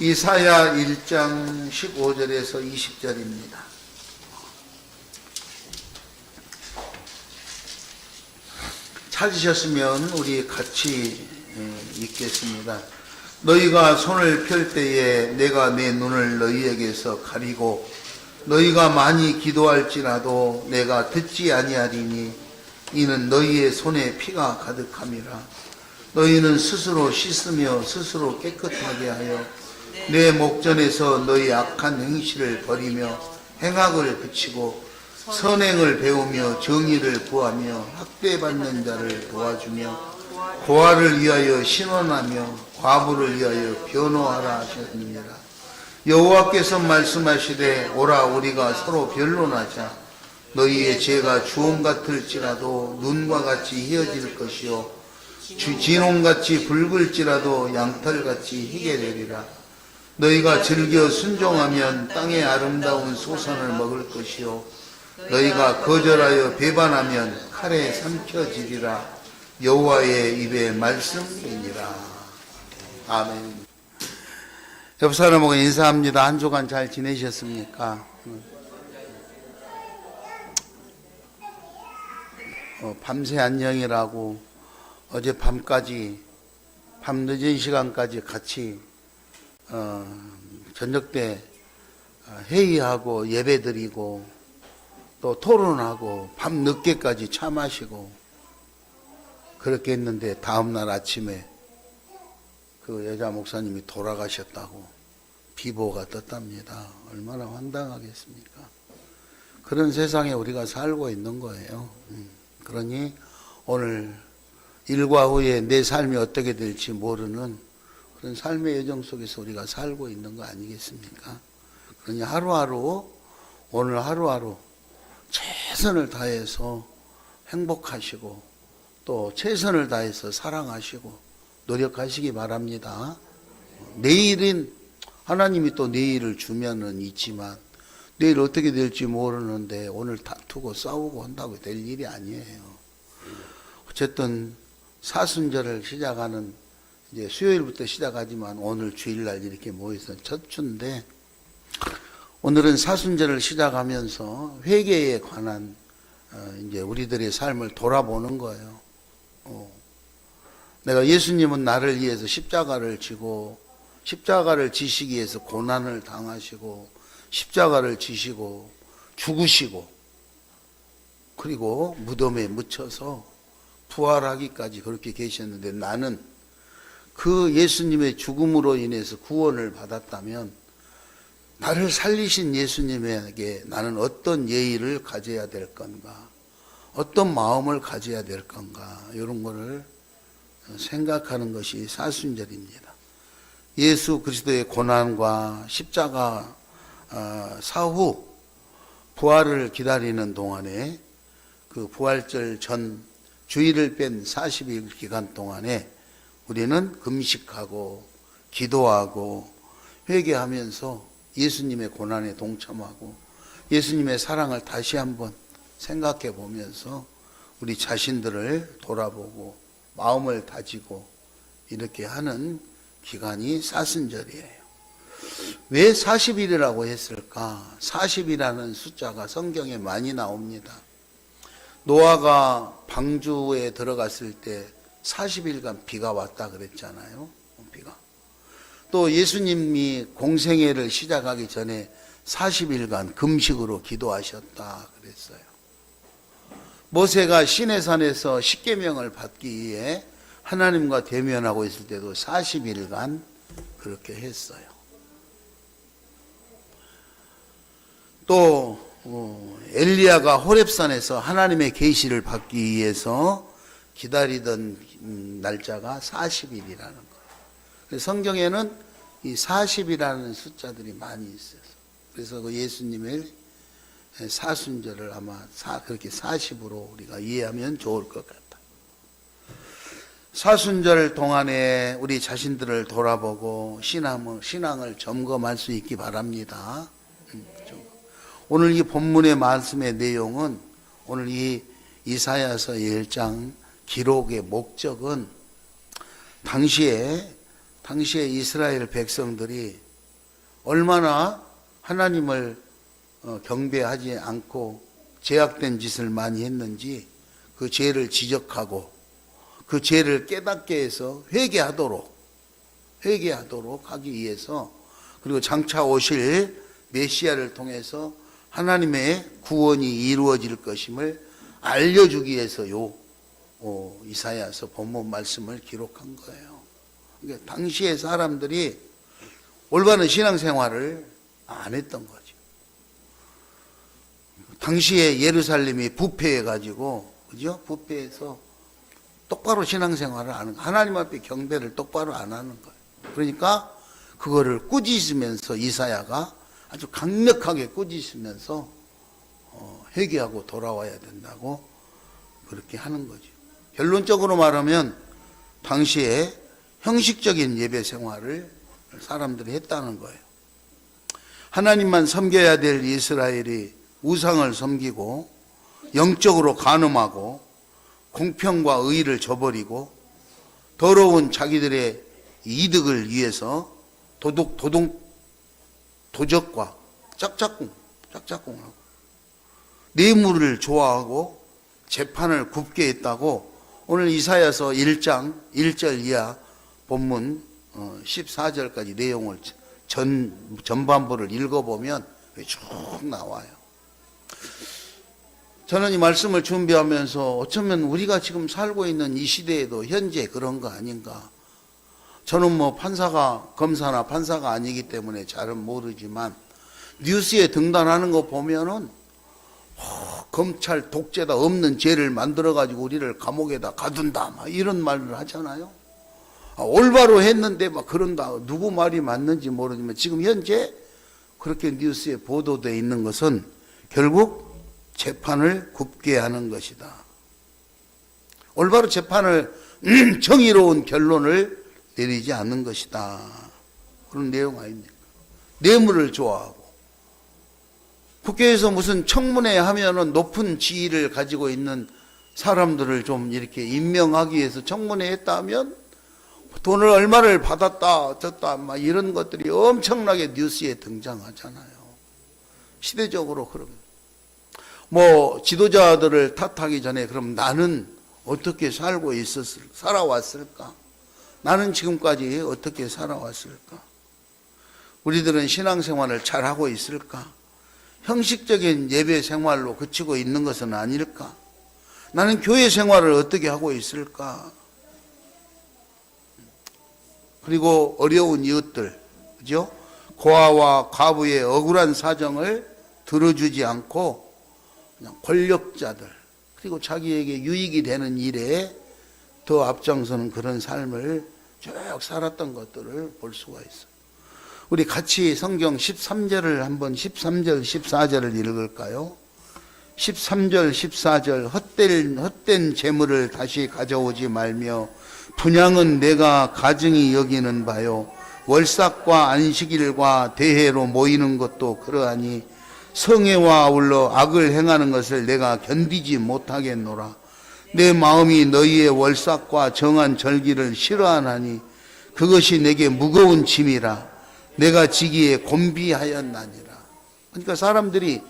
이사야 1장 15절에서 20절입니다. 찾으셨으면 우리 같이 읽겠습니다. 너희가 손을 펼 때에 내가 내 눈을 너희에게서 가리고 너희가 많이 기도할지라도 내가 듣지 아니하리니 이는 너희의 손에 피가 가득함이라. 너희는 스스로 씻으며 스스로 깨끗하게 하여 내 목전에서 너희 악한 행실을 버리며 행악을 그치고 선행을 배우며 정의를 구하며 학대받는 자를 도와주며 고아를 위하여 신원하며 과부를 위하여 변호하라 하셨느니라. 여호와께서 말씀하시되 오라 우리가 서로 변론하자. 너희의 죄가 주홍 같을지라도 눈과 같이 희어질 것이요 진홍같이 붉을지라도 양털같이 희게 되리라. 너희가 즐겨 순종하면 땅의 아름다운 소산을 먹을 것이요 너희가 거절하여 배반하면 칼에 삼켜지리라. 여호와의 입의 말씀이니라. 아멘. 옆 사람하고 인사합니다. 한 주간 잘 지내셨습니까? 밤새 안녕이라고 어제 밤까지 밤 늦은 시간까지 같이 저녁 때 회의하고 예배드리고 또 토론하고 밤 늦게까지 차 마시고 그렇게 했는데 다음날 아침에 그 여자 목사님이 돌아가셨다고 비보가 떴답니다. 얼마나 황당하겠습니까? 그런 세상에 우리가 살고 있는 거예요. 그러니 오늘 일과 후에 내 삶이 어떻게 될지 모르는 그런 삶의 여정 속에서 우리가 살고 있는 거 아니겠습니까? 그러니 하루하루 오늘 하루하루 최선을 다해서 행복하시고 또 최선을 다해서 사랑하시고 노력하시기 바랍니다. 내일은 하나님이 또 내일을 주면은 있지만 내일 어떻게 될지 모르는데 오늘 다투고 싸우고 한다고 될 일이 아니에요. 어쨌든 사순절을 시작하는 이제 수요일부터 시작하지만 오늘 주일날 이렇게 모여서 첫 주인데 오늘은 사순절을 시작하면서 회개에 관한 이제 우리들의 삶을 돌아보는 거예요. 내가 예수님은 나를 위해서 십자가를 지고 십자가를 지시기 위해서 고난을 당하시고 십자가를 지시고 죽으시고 그리고 무덤에 묻혀서 부활하기까지 그렇게 계셨는데 나는 그 예수님의 죽음으로 인해서 구원을 받았다면 나를 살리신 예수님에게 나는 어떤 예의를 가져야 될 건가, 어떤 마음을 가져야 될 건가, 이런 거를 생각하는 것이 사순절입니다. 예수 그리스도의 고난과 십자가 사후 부활을 기다리는 동안에 그 부활절 전 주일을 뺀 40일 기간 동안에 우리는 금식하고 기도하고 회개하면서 예수님의 고난에 동참하고 예수님의 사랑을 다시 한번 생각해 보면서 우리 자신들을 돌아보고 마음을 다지고 이렇게 하는 기간이 사순절이에요. 왜 40일이라고 했을까? 40이라는 숫자가 성경에 많이 나옵니다. 노아가 방주에 들어갔을 때 40일간 비가 왔다 그랬잖아요. 비가. 또 예수님이 공생애를 시작하기 전에 40일간 금식으로 기도하셨다 그랬어요. 모세가 시내산에서 십계명을 받기 위해 하나님과 대면하고 있을 때도 40일간 그렇게 했어요. 또 엘리야가 호렙산에서 하나님의 계시를 받기 위해서 기다리던 날짜가 40일이라는 거예요. 성경에는 이 40이라는 숫자들이 많이 있어요. 그래서 그 예수님의 사순절을 아마 그렇게 40으로 우리가 이해하면 좋을 것 같아요. 사순절 동안에 우리 자신들을 돌아보고 신앙을 점검할 수 있기 바랍니다. 오늘 이 본문의 말씀의 내용은 오늘 이 이사야서 1장 기록의 목적은 당시에 이스라엘 백성들이 얼마나 하나님을 경배하지 않고 죄악된 짓을 많이 했는지 그 죄를 지적하고 그 죄를 깨닫게 해서 회개하도록 하기 위해서, 그리고 장차 오실 메시아를 통해서 하나님의 구원이 이루어질 것임을 알려주기 위해서 이사야서 본문 말씀을 기록한 거예요. 그러니까 당시의 사람들이 올바른 신앙생활을 안 했던 거죠. 당시에 예루살렘이 부패해가지고, 그죠? 부패해서 똑바로 신앙생활을 안 하는 거예요. 하나님 앞에 경배를 똑바로 안 하는 거예요. 그러니까 그거를 꾸짖으면서 이사야가 아주 강력하게 꾸짖으면서 회개하고 돌아와야 된다고 그렇게 하는 거죠. 결론적으로 말하면 당시에 형식적인 예배 생활을 사람들이 했다는 거예요. 하나님만 섬겨야 될 이스라엘이 우상을 섬기고 영적으로 간음하고 공평과 의의를 저버리고 더러운 자기들의 이득을 위해서 도적과 짝짝꿍하고 뇌물을 좋아하고 재판을 굽게 했다고 오늘 이사야서 1장 1절 이하 본문 14절까지 내용을 전반부를 읽어보면 쭉 나와요. 저는 이 말씀을 준비하면서 어쩌면 우리가 지금 살고 있는 이 시대에도 현재 그런 거 아닌가. 저는 검사나 판사가 아니기 때문에 잘은 모르지만 뉴스에 등단하는 거 보면은 검찰 독재다, 없는 죄를 만들어가지고 우리를 감옥에다 가둔다, 막 이런 말을 하잖아요. 올바로 했는데 막 그런다. 누구 말이 맞는지 모르지만 지금 현재 그렇게 뉴스에 보도되어 있는 것은 결국 재판을 굽게 하는 것이다. 올바로 재판을 정의로운 결론을 내리지 않는 것이다. 그런 내용 아닙니까? 뇌물을 좋아하고 국회에서 무슨 청문회 하면은 높은 지위를 가지고 있는 사람들을 좀 이렇게 임명하기 위해서 청문회 했다면 돈을 얼마를 받았다 졌다 막 이런 것들이 엄청나게 뉴스에 등장하잖아요. 시대적으로 그러면 지도자들을 탓하기 전에 그럼 나는 어떻게 살아왔을까? 나는 지금까지 어떻게 살아왔을까? 우리들은 신앙생활을 잘하고 있을까? 형식적인 예배 생활로 그치고 있는 것은 아닐까? 나는 교회 생활을 어떻게 하고 있을까? 그리고 어려운 이웃들, 그죠? 고아와 과부의 억울한 사정을 들어주지 않고 그냥 권력자들, 그리고 자기에게 유익이 되는 일에 더 앞장서는 그런 삶을 쭉 살았던 것들을 볼 수가 있어요. 우리 같이 성경 13절을 한번 13절 14절을 읽을까요? 13절 14절 헛된 재물을 다시 가져오지 말며 분향은 내가 가증히 여기는 바요 월삭과 안식일과 대회로 모이는 것도 그러하니 성회와 아울러 악을 행하는 것을 내가 견디지 못하겠노라. 내 마음이 너희의 월삭과 정한 절기를 싫어하나니 그것이 내게 무거운 짐이라. 내가 지기에 곤비하였나니라. 그러니까 사람들이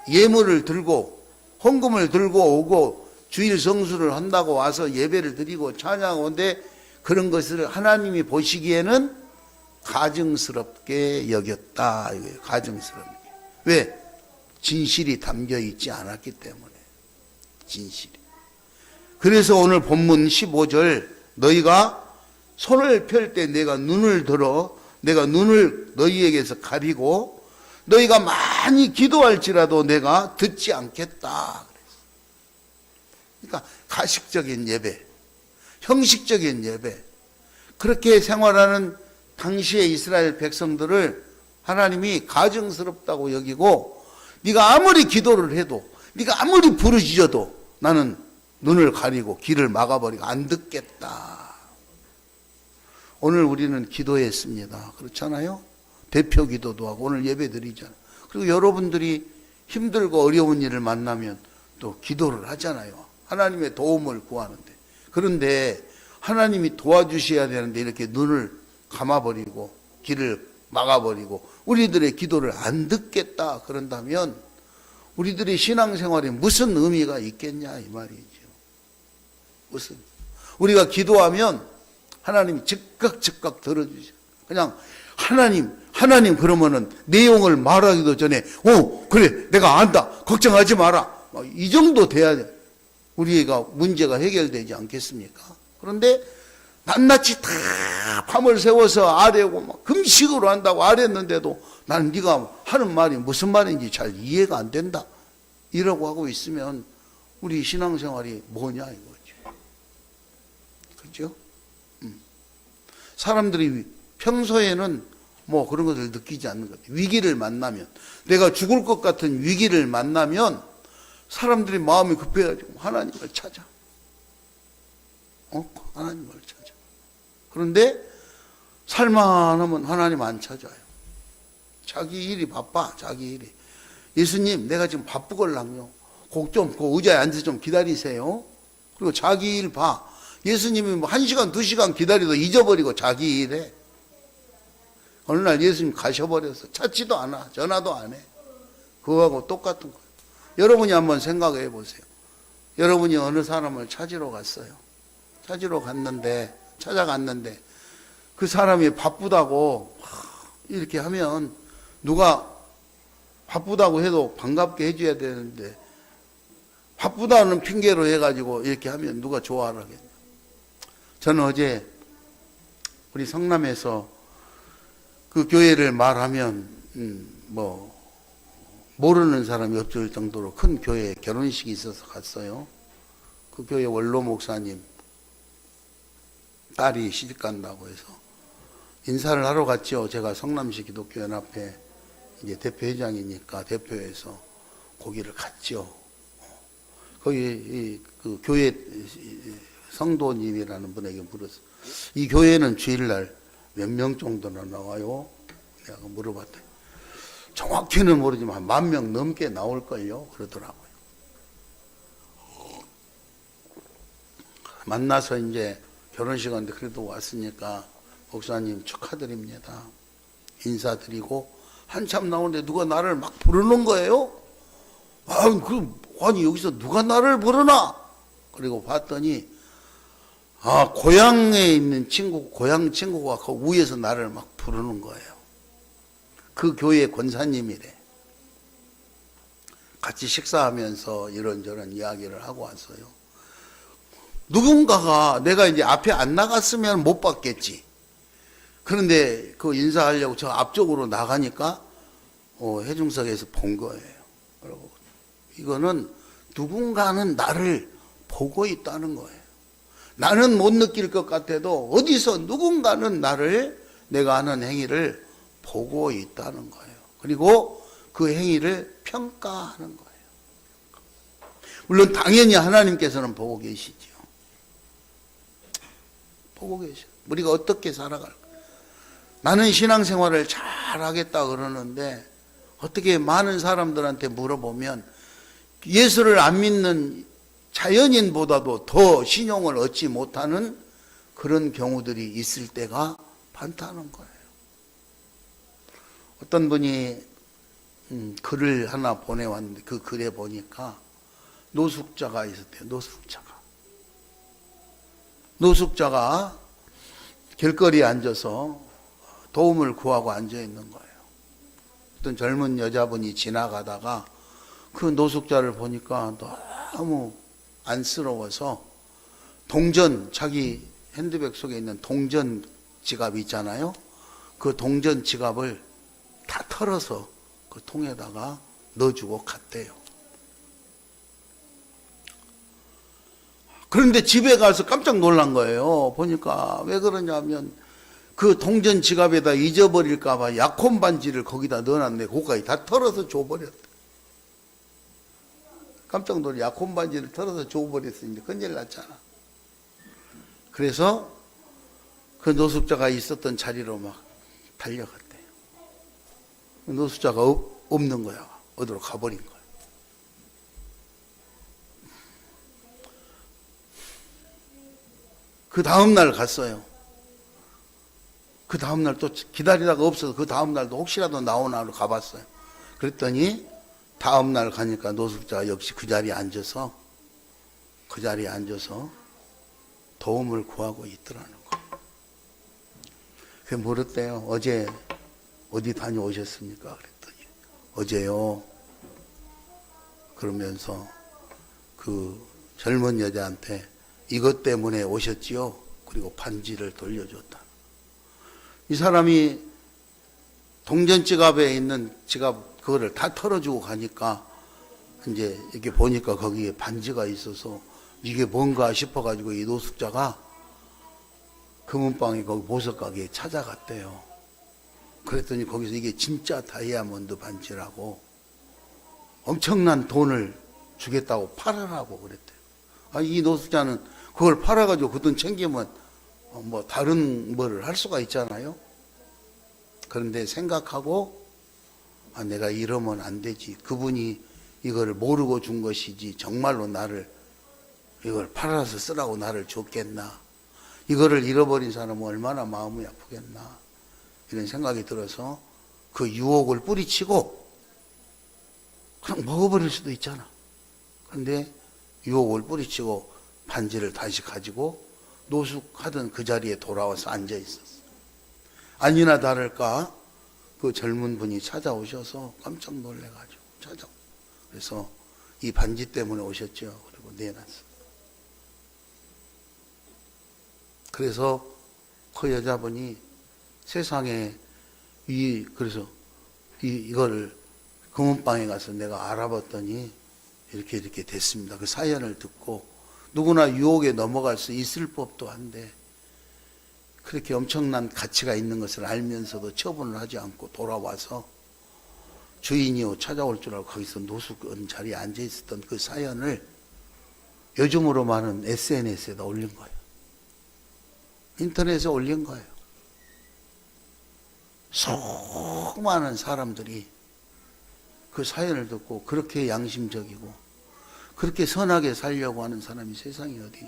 예물을 들고 헌금을 들고 오고 주일 성수를 한다고 와서 예배를 드리고 찬양하는데 그런 것을 하나님이 보시기에는 가증스럽게 여겼다. 이거예요. 가증스럽게. 왜? 진실이 담겨 있지 않았기 때문에. 진실이. 그래서 오늘 본문 15절 너희가 손을 펼 때 내가 눈을 들어 내가 눈을 너희에게서 가리고 너희가 많이 기도할지라도 내가 듣지 않겠다. 그러니까 가식적인 예배, 형식적인 예배, 그렇게 생활하는 당시의 이스라엘 백성들을 하나님이 가증스럽다고 여기고 네가 아무리 기도를 해도 네가 아무리 부르짖어도 나는 눈을 가리고 귀를 막아버리고 안 듣겠다. 오늘 우리는 기도했습니다. 그렇잖아요? 대표 기도도 하고 오늘 예배 드리잖아요. 그리고 여러분들이 힘들고 어려운 일을 만나면 또 기도를 하잖아요. 하나님의 도움을 구하는데. 그런데 하나님이 도와주셔야 되는데 이렇게 눈을 감아버리고 귀를 막아버리고 우리들의 기도를 안 듣겠다 그런다면 우리들의 신앙생활에 무슨 의미가 있겠냐 이 말이죠. 무슨 우리가 기도하면 하나님이 즉각 들어주죠. 그냥 하나님 그러면은 내용을 말하기도 전에 그래 내가 안다 걱정하지 마라 이 정도 돼야 돼. 우리가 문제가 해결되지 않겠습니까? 그런데 낱낱이 다 밤을 새워서 아뢰고 막 금식으로 한다고 아뢰는데도 나는 네가 하는 말이 무슨 말인지 잘 이해가 안 된다 이러고 하고 있으면 우리 신앙생활이 뭐냐 이거죠. 그렇죠? 사람들이 평소에는 뭐 그런 것을 느끼지 않는 것 같아요. 위기를 만나면 내가 죽을 것 같은 위기를 만나면 사람들이 마음이 급해가지고 하나님을 찾아. 하나님을 찾아. 그런데 살만하면 하나님 안 찾아요. 자기 일이 바빠. 자기 일이. 예수님 내가 지금 바쁘걸랑요. 그 의자에 앉아서 좀 기다리세요. 그리고 자기 일 봐. 예수님이 뭐 1시간 2시간 기다리도 잊어버리고 자기 일에 어느 날 예수님 가셔버려서 찾지도 않아. 전화도 안 해. 그거하고 똑같은 거예요. 여러분이 한번 생각해 보세요. 여러분이 어느 사람을 찾으러 갔어요. 찾아갔는데 그 사람이 바쁘다고 이렇게 하면 누가 바쁘다고 해도 반갑게 해줘야 되는데 바쁘다는 핑계로 해가지고 이렇게 하면 누가 좋아를 하겠냐. 저는 어제 우리 성남에서 그 교회를 말하면 뭐 모르는 사람이 없을 정도로 큰 교회에 결혼식이 있어서 갔어요. 그 교회 원로 목사님 딸이 시집간다고 해서 인사를 하러 갔죠. 제가 성남시 기독교연합회 이제 대표회장이니까 대표해서 거기를 갔죠. 거기 그 교회 성도님이라는 분에게 물었어. 이 교회는 주일날 몇 명 정도나 나와요? 내가 물어봤더니 정확히는 모르지만 10,000명 넘게 나올걸요? 그러더라고요. 만나서 이제 결혼식 하는데 그래도 왔으니까 목사님 축하드립니다. 인사드리고 한참 나오는데 누가 나를 막 부르는 거예요? 아니 여기서 누가 나를 부르나? 그리고 봤더니 고향에 있는 고향 친구가 그 위에서 나를 막 부르는 거예요. 그 교회 권사님이래. 같이 식사하면서 이런저런 이야기를 하고 왔어요. 누군가가 내가 이제 앞에 안 나갔으면 못 봤겠지. 그런데 그 인사하려고 저 앞쪽으로 나가니까 해중석에서 본 거예요. 그리고 이거는 누군가는 나를 보고 있다는 거예요. 나는 못 느낄 것 같아도 어디서 누군가는 내가 하는 행위를 보고 있다는 거예요. 그리고 그 행위를 평가하는 거예요. 물론 당연히 하나님께서는 보고 계시죠. 보고 계셔. 우리가 어떻게 살아갈까? 나는 신앙생활을 잘하겠다 그러는데 어떻게 많은 사람들한테 물어보면 예수를 안 믿는 자연인보다도 더 신용을 얻지 못하는 그런 경우들이 있을 때가 많다는 거예요. 어떤 분이 글을 하나 보내왔는데 그 글에 보니까 노숙자가 있었대요. 노숙자가 길거리에 앉아서 도움을 구하고 앉아 있는 거예요. 어떤 젊은 여자분이 지나가다가 그 노숙자를 보니까 너무 안쓰러워서 자기 핸드백 속에 있는 동전 지갑 있잖아요. 그 동전 지갑을 다 털어서 그 통에다가 넣어주고 갔대요. 그런데 집에 가서 깜짝 놀란 거예요. 보니까 왜 그러냐면 그 동전 지갑에다 잊어버릴까봐 약혼 반지를 거기다 넣어놨는데 그거까지 다 털어서 줘버렸대. 깜짝 놀래. 약혼 반지를 털어서 줘버렸으니까 큰일 났잖아. 그래서 그 노숙자가 있었던 자리로 막 달려갔대요. 노숙자가 없는 거야. 어디로 가버린 거야. 그 다음날 갔어요. 그 다음날 또 기다리다가 없어서 그 다음날도 혹시라도 나오나 하러 가봤어요. 그랬더니 다음날 가니까 노숙자가 역시 그 자리에 앉아서 도움을 구하고 있더라는 거. 그게 물었대요. 어제 어디 다녀오셨습니까? 그랬더니 어제요. 그러면서 그 젊은 여자한테 이것 때문에 오셨지요? 그리고 반지를 돌려줬다. 이 사람이 동전 지갑에 있는 지갑 그거를 다 털어주고 가니까 이제 이렇게 보니까 거기에 반지가 있어서 이게 뭔가 싶어가지고 이 노숙자가 금은방에 거기 보석가게에 찾아갔대요. 그랬더니 거기서 이게 진짜 다이아몬드 반지라고 엄청난 돈을 주겠다고 팔아라고 그랬대요. 이 노숙자는 그걸 팔아가지고 그 돈 챙기면 뭐 다른 뭐를 할 수가 있잖아요. 그런데 생각하고 내가 이러면 안 되지. 그분이 이걸 모르고 준 것이지 정말로 나를 이걸 팔아서 쓰라고 나를 줬겠나. 이거를 잃어버린 사람은 얼마나 마음이 아프겠나. 이런 생각이 들어서 그 유혹을 뿌리치고 그냥 먹어버릴 수도 있잖아. 그런데 유혹을 뿌리치고 반지를 다시 가지고 노숙하던 그 자리에 돌아와서 앉아 있었어. 아니나 다를까 그 젊은 분이 찾아오셔서 깜짝 놀래가지고 그래서 이 반지 때문에 오셨죠. 그리고 내놨어. 그래서 그 여자분이 세상에 그래서 이거를 금은방에 가서 내가 알아봤더니 이렇게 됐습니다. 그 사연을 듣고 누구나 유혹에 넘어갈 수 있을 법도 한데 그렇게 엄청난 가치가 있는 것을 알면서도 처분을 하지 않고 돌아와서 주인이 찾아올 줄 알고 거기서 노숙한 자리에 앉아 있었던 그 사연을 요즘으로 말하는 SNS에다 올린 거예요. 인터넷에 올린 거예요. 수많은 사람들이 그 사연을 듣고 그렇게 양심적이고 그렇게 선하게 살려고 하는 사람이 세상에 어디.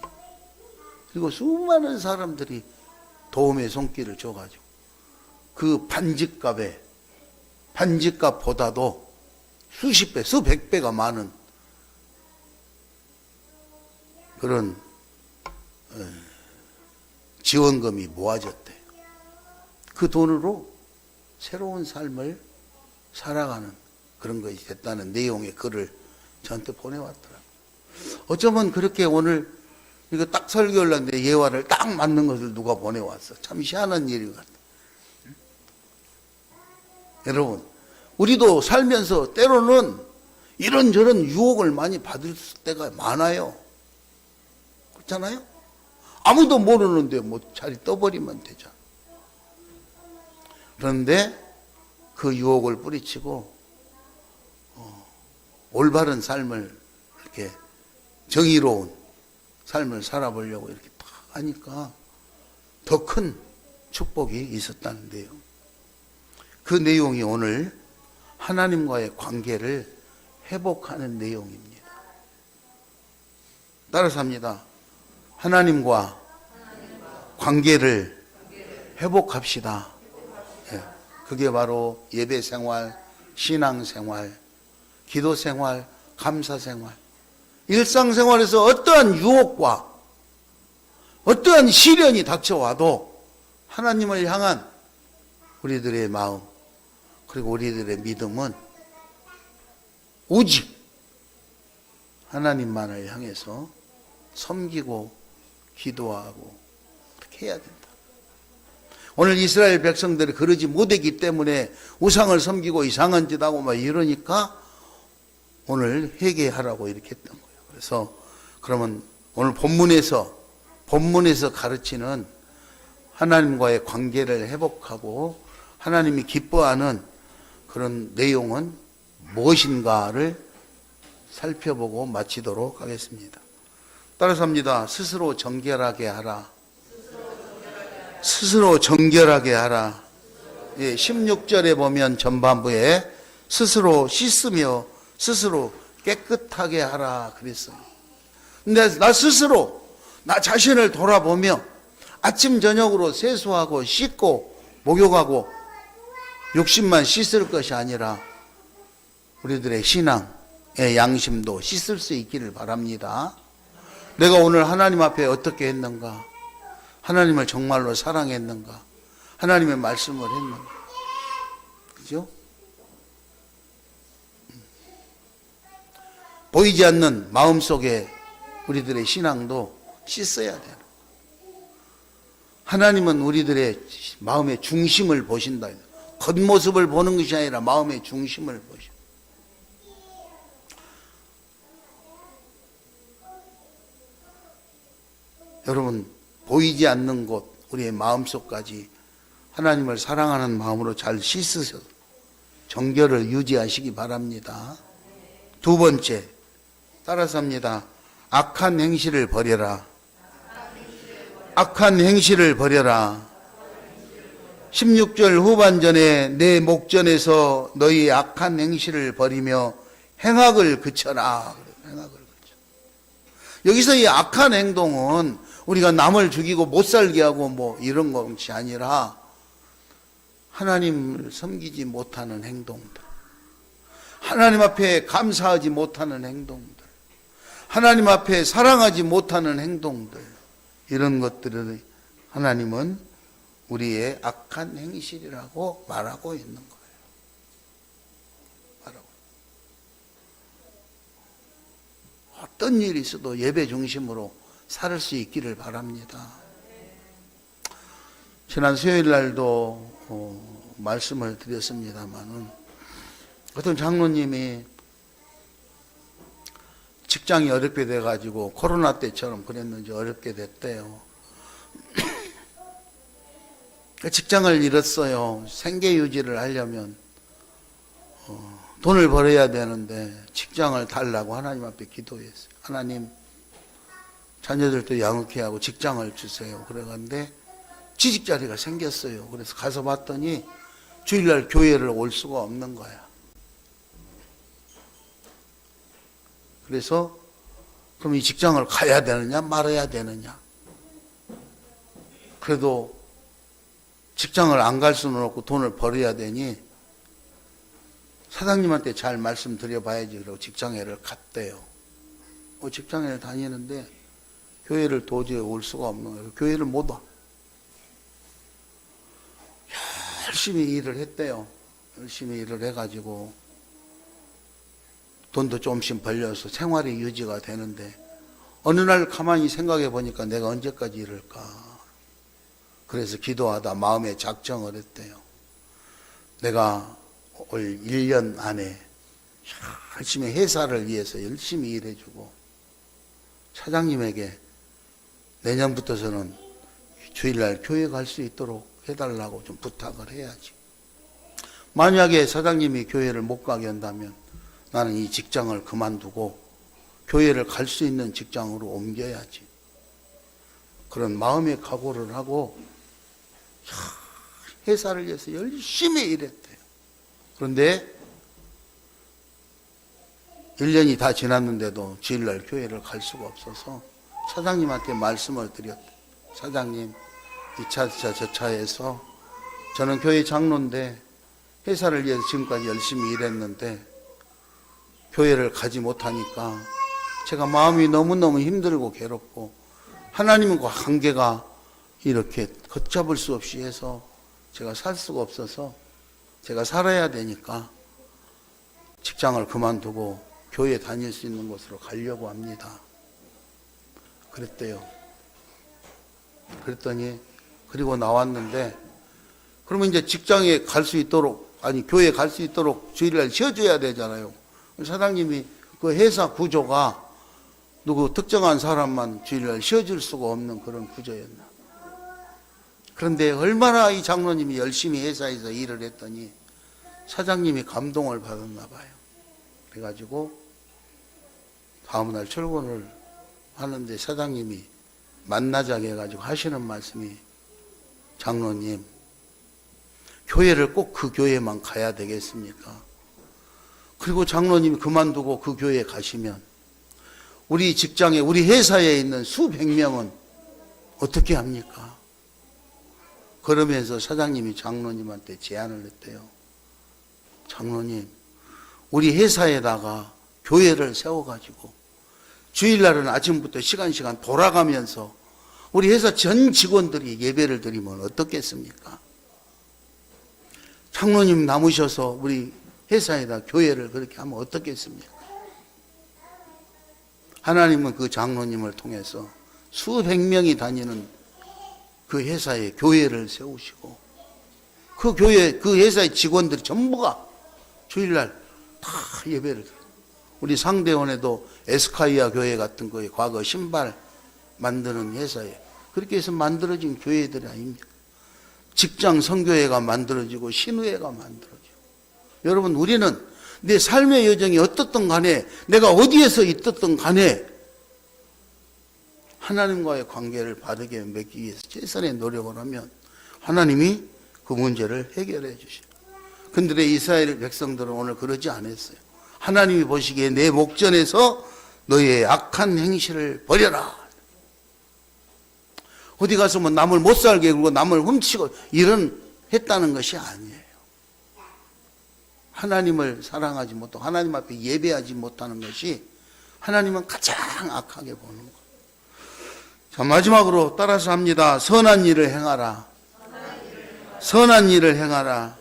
그리고 수많은 사람들이 도움의 손길을 줘가지고 그 반지값보다도 수십 배, 수백 배가 많은 그런 지원금이 모아졌대요. 그 돈으로 새로운 삶을 살아가는 그런 것이 됐다는 내용의 글을 저한테 보내왔더라고요. 어쩌면 그렇게 오늘 이거 딱 설교를 하는데 예화를 딱 맞는 것을 누가 보내왔어. 참 희한한 일인 것 같아요. 여러분, 우리도 살면서 때로는 이런저런 유혹을 많이 받을 때가 많아요. 그렇잖아요? 아무도 모르는데 뭐 자리 떠버리면 되잖아. 그런데 그 유혹을 뿌리치고 올바른 삶을 이렇게 정의로운 삶을 살아보려고 이렇게 딱 하니까 더 큰 축복이 있었다는데요. 그 내용이 오늘 하나님과의 관계를 회복하는 내용입니다. 따라서 합니다. 하나님과 관계를 회복합시다. 그게 바로 예배 생활, 신앙 생활, 기도 생활, 감사 생활. 일상생활에서 어떠한 유혹과 어떠한 시련이 닥쳐와도 하나님을 향한 우리들의 마음 그리고 우리들의 믿음은 오직 하나님만을 향해서 섬기고 기도하고 그렇게 해야 된다. 오늘 이스라엘 백성들이 그러지 못했기 때문에 우상을 섬기고 이상한 짓 하고 막 이러니까 오늘 회개하라고 이렇게 했던 거예요. 그래서 그러면 오늘 본문에서 가르치는 하나님과의 관계를 회복하고 하나님이 기뻐하는 그런 내용은 무엇인가를 살펴보고 마치도록 하겠습니다. 따라서 합니다. 스스로 정결하게 하라. 스스로 정결하게 하라. 16절에 보면 전반부에 스스로 씻으며 스스로 깨끗하게 하라 그랬어요. 근데 나 스스로 나 자신을 돌아보며 아침 저녁으로 세수하고 씻고 목욕하고 욕심만 씻을 것이 아니라 우리들의 신앙의 양심도 씻을 수 있기를 바랍니다. 내가 오늘 하나님 앞에 어떻게 했는가? 하나님을 정말로 사랑했는가? 하나님의 말씀을 했는가? 그죠? 보이지 않는 마음속에 우리들의 신앙도 씻어야 돼요. 하나님은 우리들의 마음의 중심을 보신다. 겉모습을 보는 것이 아니라 마음의 중심을 보셔. 여러분, 보이지 않는 곳, 우리의 마음속까지 하나님을 사랑하는 마음으로 잘 씻으셔서 정결을 유지하시기 바랍니다. 두 번째, 따라서 합니다. 악한 행실을 버려라. 악한 행실을 버려라. 16절 후반전에 내 목전에서 너희 악한 행실을 버리며 행악을 그쳐라. 행악을 그쳐. 여기서 이 악한 행동은 우리가 남을 죽이고 못 살게 하고 뭐 이런 것이 아니라 하나님을 섬기지 못하는 행동들, 하나님 앞에 감사하지 못하는 행동들, 하나님 앞에 사랑하지 못하는 행동들, 이런 것들을 하나님은 우리의 악한 행실이라고 말하고 있는 거예요. 어떤 일이 있어도 예배 중심으로 살 수 있기를 바랍니다. 지난 수요일 날도 말씀을 드렸습니다만은 어떤 장로님이 직장이 어렵게 돼가지고 코로나 때처럼 그랬는지 어렵게 됐대요. 직장을 잃었어요. 생계 유지를 하려면 돈을 벌어야 되는데 직장을 달라고 하나님 앞에 기도했어요. 하나님, 자녀들도 양육해야 하고 직장을 주세요. 그래가는데 취직 자리가 생겼어요. 그래서 가서 봤더니 주일날 교회를 올 수가 없는 거야. 그래서 그럼 이 직장을 가야 되느냐 말아야 되느냐. 그래도 직장을 안 갈 수는 없고 돈을 벌어야 되니 사장님한테 잘 말씀드려 봐야지. 그러고 직장회를 갔대요. 직장회를 다니는데 교회를 도저히 올 수가 없는 거예요. 교회를 못 와. 열심히 일을 했대요. 열심히 일을 해가지고 돈도 조금씩 벌려서 생활이 유지가 되는데 어느 날 가만히 생각해 보니까 내가 언제까지 이럴까. 그래서 기도하다 마음에 작정을 했대요. 내가 올 1년 안에 열심히 회사를 위해서 열심히 일해주고 사장님에게 내년부터서는 주일날 교회 갈 수 있도록 해달라고 좀 부탁을 해야지. 만약에 사장님이 교회를 못 가게 한다면 나는 이 직장을 그만두고 교회를 갈 수 있는 직장으로 옮겨야지. 그런 마음의 각오를 하고 회사를 위해서 열심히 일했대요. 그런데 1년이 다 지났는데도 주일날 교회를 갈 수가 없어서 사장님한테 말씀을 드렸대요. 사장님, 이 차차 저 차에서 저는 교회 장로인데 회사를 위해서 지금까지 열심히 일했는데 교회를 가지 못하니까 제가 마음이 너무너무 힘들고 괴롭고 하나님과 관계가 이렇게 걷잡을 수 없이 해서 제가 살 수가 없어서 제가 살아야 되니까 직장을 그만두고 교회 다닐 수 있는 곳으로 가려고 합니다. 그랬대요. 그랬더니 그리고 나왔는데 그러면 이제 직장에 갈 수 있도록 아니 교회에 갈 수 있도록 주일날 쉬어줘야 되잖아요. 사장님이 그 회사 구조가 누구 특정한 사람만 주일날 쉬어줄 수가 없는 그런 구조였나. 그런데 얼마나 이 장로님이 열심히 회사에서 일을 했더니 사장님이 감동을 받았나 봐요. 그래가지고 다음날 출근을 하는데 사장님이 만나자고 해가지고 하시는 말씀이 장로님, 교회를 꼭 그 교회만 가야 되겠습니까? 그리고 장로님이 그만두고 그 교회에 가시면 우리 직장에 우리 회사에 있는 수백 명은 어떻게 합니까? 그러면서 사장님이 장로님한테 제안을 했대요. 장로님, 우리 회사에다가 교회를 세워가지고 주일날은 아침부터 시간 돌아가면서 우리 회사 전 직원들이 예배를 드리면 어떻겠습니까? 장로님 남으셔서 우리 회사에다 교회를 그렇게 하면 어떻겠습니까? 하나님은 그 장로님을 통해서 수백 명이 다니는 그 회사에 교회를 세우시고 그 교회, 그 회사의 직원들이 전부가 주일날 다 예배를 드려요. 우리 상대원에도 에스카이아 교회 같은 거에 과거 신발 만드는 회사에 그렇게 해서 만들어진 교회들이 아닙니까? 직장 선교회가 만들어지고 신우회가 만들어지고. 여러분, 우리는 내 삶의 여정이 어떻든 간에 내가 어디에서 있었든 간에 하나님과의 관계를 바르게 맺기 위해서 최선의 노력을 하면 하나님이 그 문제를 해결해 주셔요. 근데 이스라엘 백성들은 오늘 그러지 않았어요. 하나님이 보시기에 내 목전에서 너의 악한 행실을 버려라. 어디 가서 뭐 남을 못 살게 굴고 남을 훔치고 이런 했다는 것이 아니에요. 하나님을 사랑하지 못하고 하나님 앞에 예배하지 못하는 것이 하나님은 가장 악하게 보는 거예요. 자, 마지막으로 따라서 합니다. 선한 일을 행하라. 선한 일을 행하라.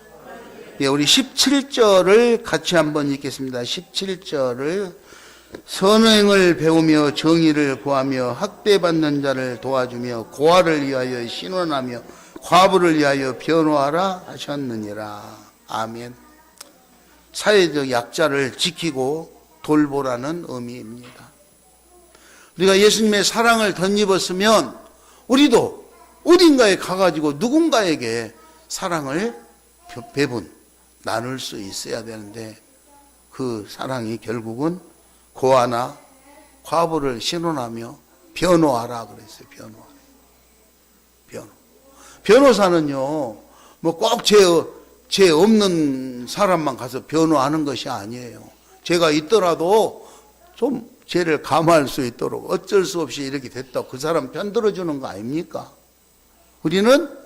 예, 우리 17절을 같이 한번 읽겠습니다. 17절을 선행을 배우며 정의를 구하며 학대받는 자를 도와주며 고아를 위하여 신원하며 과부를 위하여 변호하라 하셨느니라. 아멘. 사회적 약자를 지키고 돌보라는 의미입니다. 우리가 예수님의 사랑을 덧입었으면 우리도 어딘가에 가가지고 누군가에게 사랑을 배분, 나눌 수 있어야 되는데 그 사랑이 결국은 고아나 과부를 신원하며 변호하라 그랬어요. 변호사는요, 뭐 꼭 죄 없는 사람만 가서 변호하는 것이 아니에요. 죄가 있더라도 좀 죄를 감화할 수 있도록 어쩔 수 없이 이렇게 됐다고 그 사람 편들어주는 거 아닙니까? 우리는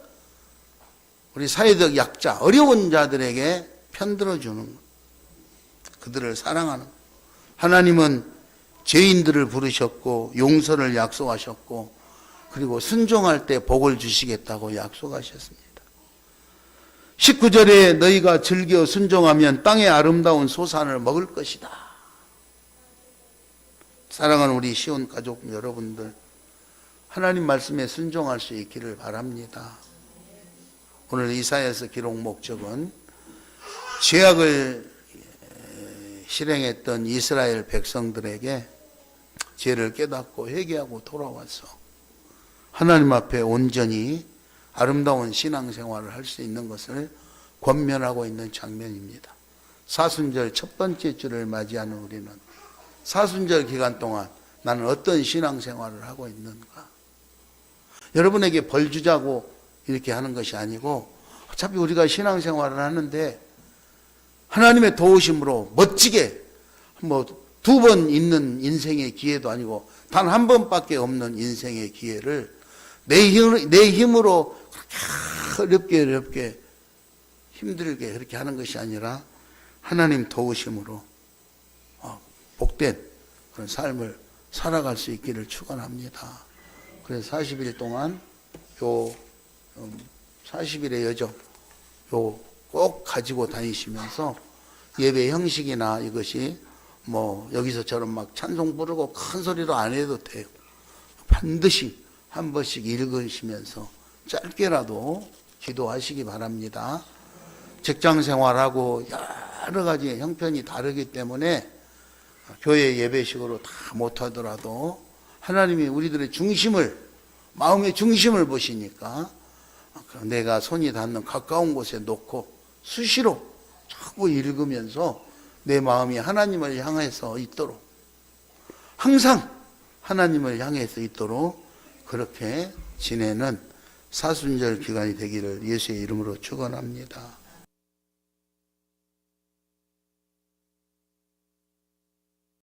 우리 사회적 약자, 어려운 자들에게 편들어주는 것, 그들을 사랑하는 것. 하나님은 죄인들을 부르셨고 용서를 약속하셨고 그리고 순종할 때 복을 주시겠다고 약속하셨습니다. 19절에 너희가 즐겨 순종하면 땅의 아름다운 소산을 먹을 것이다. 사랑하는 우리 시온 가족 여러분들, 하나님 말씀에 순종할 수 있기를 바랍니다. 오늘 이사야서 기록 목적은 죄악을 실행했던 이스라엘 백성들에게 죄를 깨닫고 회개하고 돌아와서 하나님 앞에 온전히 아름다운 신앙생활을 할 수 있는 것을 권면하고 있는 장면입니다. 사순절 첫 번째 주를 맞이하는 우리는 사순절 기간 동안 나는 어떤 신앙생활을 하고 있는가? 여러분에게 벌 주자고 이렇게 하는 것이 아니고 어차피 우리가 신앙생활을 하는데 하나님의 도우심으로 멋지게 뭐 2번 있는 인생의 기회도 아니고 단 한 번밖에 없는 인생의 기회를 내 힘으로 어렵게 힘들게 그렇게 하는 것이 아니라 하나님 도우심으로 복된 그런 삶을 살아갈 수 있기를 축원합니다. 그래서 40일 동안 요 40일의 여정 요 꼭 가지고 다니시면서 예배 형식이나 이것이 뭐 여기서처럼 막 찬송 부르고 큰 소리로 안 해도 돼요. 반드시 한 번씩 읽으시면서 짧게라도 기도하시기 바랍니다. 직장 생활하고 여러 가지 형편이 다르기 때문에 교회 예배식으로 다 못하더라도 하나님이 우리들의 중심을, 마음의 중심을 보시니까 내가 손이 닿는 가까운 곳에 놓고 수시로 자꾸 읽으면서 내 마음이 하나님을 향해서 있도록, 항상 하나님을 향해서 있도록 그렇게 지내는 사순절 기간이 되기를 예수의 이름으로 축원합니다.